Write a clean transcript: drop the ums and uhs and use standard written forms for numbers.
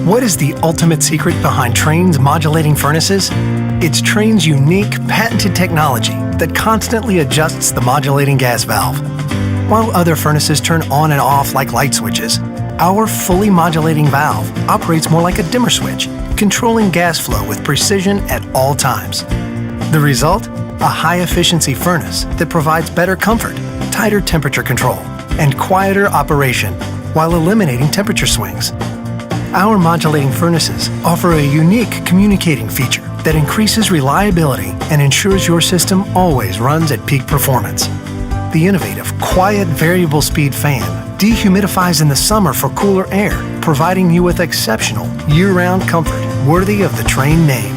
What is the ultimate secret behind Trane's modulating furnaces? It's Trane's unique, patented technology that constantly adjusts the modulating gas valve. While other furnaces turn on and off like light switches, our fully modulating valve operates more like a dimmer switch, controlling gas flow with precision at all times. The result? A high-efficiency furnace that provides better comfort, tighter temperature control, and quieter operation while eliminating temperature swings. Our modulating furnaces offer a unique communicating feature that increases reliability and ensures your system always runs at peak performance. The innovative, quiet, variable speed fan dehumidifies in the summer for cooler air, providing you with exceptional, year-round comfort worthy of the Trane name.